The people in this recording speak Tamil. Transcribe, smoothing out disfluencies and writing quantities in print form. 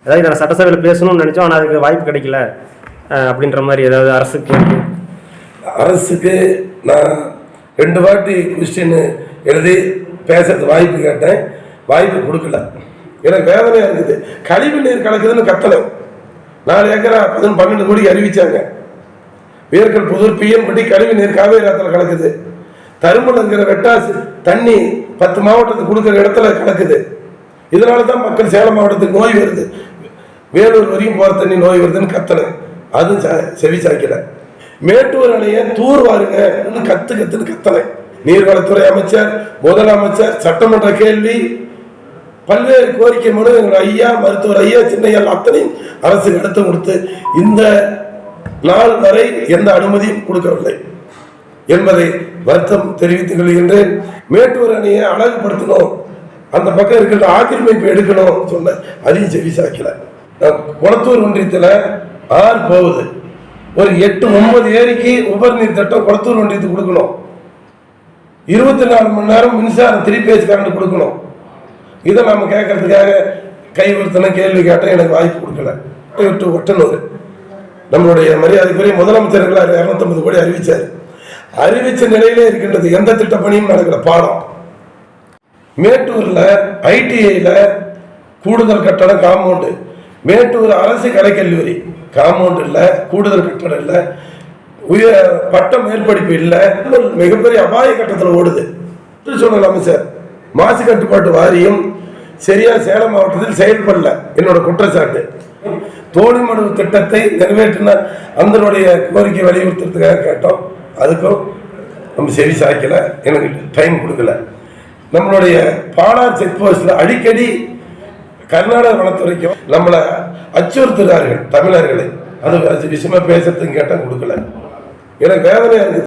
அதாவது நான் சட்டசபையில் பேசணும்னு நினச்சோம், ஆனால் அதுக்கு வாய்ப்பு கிடைக்கல அப்படின்ற மாதிரி ஏதாவது அரசுக்கு நான் 2 வாட்டி கொஸ்டின் எழுதி பேசுறது வாய்ப்பு கேட்டேன், வாய்ப்பு கொடுக்கல. எனக்கு வேதனையாக இருக்குது. கழிவு நீர் கலக்குதுன்னு கத்தலை. 4 ஏக்கரா 12 கோடி அறிவிச்சாங்க. வேர்கள் புதூர் பிஎன்படி கழிவு நீர் காவேரி ஆற்றுல கலக்குது. தருமபுரி இருக்கிற வெட்டாசு தண்ணி 10 மாவட்டத்துக்கு கொடுக்குற இடத்துல கலக்குது. இதனால தான் மக்கள் சேலம் மாவட்டத்துக்கு நோய் வருது, வேலூர் வரையும் போகிற தண்ணி நோய் வருதுன்னு கத்தனை. அதுவும் செவி சாய்க்கல. மேட்டூர் அணையை தூர் வாருங்க கத்துன்னு கத்தனை. நீர்வளத்துறை அமைச்சர், முதலமைச்சர், சட்டமன்ற கேள்வி, பல்வேறு கோரிக்கை மனு எங்கள் ஐயா மருத்துவர் ஐயா சின்னையால் அத்தனையும் அரசுக்கு எடுத்து கொடுத்து இந்த நாள் வரை எந்த அனுமதியும் கொடுக்கவில்லை என்பதை வருத்தம் தெரிவித்துக் கொள்கின்றேன். மேட்டூர் அணையை அழகுபடுத்தணும், அந்த பக்கம் இருக்கிற ஆக்கிரமிப்பு எடுக்கணும் சொன்ன, அதையும் செவி சாய்க்கல. குளத்தூர் ஒன்றியத்தில் ஆறு போகுது, ஒரு 8-9 ஏரிக்கு உபரி நீர் திட்டம் குளத்தூர் ஒன்றியத்துக்கு கொடுக்கணும். 24 மணி நேரம் மின்சாரம் 3 பேஸ் கரண்ட் கொடுக்கணும். இதை நம்ம கேட்கறதுக்காக கைவர்த்தனை கேள்வி கேட்டால் எனக்கு வாய்ப்பு கொடுக்கல. ஒட்டனூர் நம்மளுடைய மரியாதைக்குரிய முதலமைச்சர்கள் 250 கோடி அறிவிச்சார். அறிவிச்ச நிலையிலே இருக்கின்றது, எந்த திட்ட பணியும் நடக்கல. பாடம் மேட்டூர்ல ஐடிஐல கூடுதல் கட்டடம் காம்பவுண்டு, மேட்டூர் அரசு கலைக்கல்லூரி காம்பவுண்ட் இல்லை, கூடுதல் கட்டடம் இல்லை, பட்ட மேற்படிப்பு இல்லை, மிகப்பெரிய அபாய கட்டத்தில் ஓடுது. சுற்றுச்சூழல் அமைச்சர் மாசு கட்டுப்பாட்டு வாரியம் சரியா சேலம் மாவட்டத்தில் செயல்படல, என்னோட குற்றச்சாட்டு. தோணிமடு திட்டத்தை நிறைவேற்றின அதனுடைய கோரிக்கை வலியுறுத்துறதுக்காக கேட்டோம், அதுக்கும் நம்ம செவி சாய்க்கல, எனக்கு டைம் கொடுக்கல. நம்மளுடைய பாலார் செக் போஸ்ட்ல அடிக்கடி கர்நாடக வனத்துறைக்கும் நம்மளை அச்சுறுத்துகிறார்கள் தமிழர்களை. அது விஷயமா பேசுறதுக்கு கேட்டால் கொடுக்கல. எனக்கு வேதனையா இருக்குது.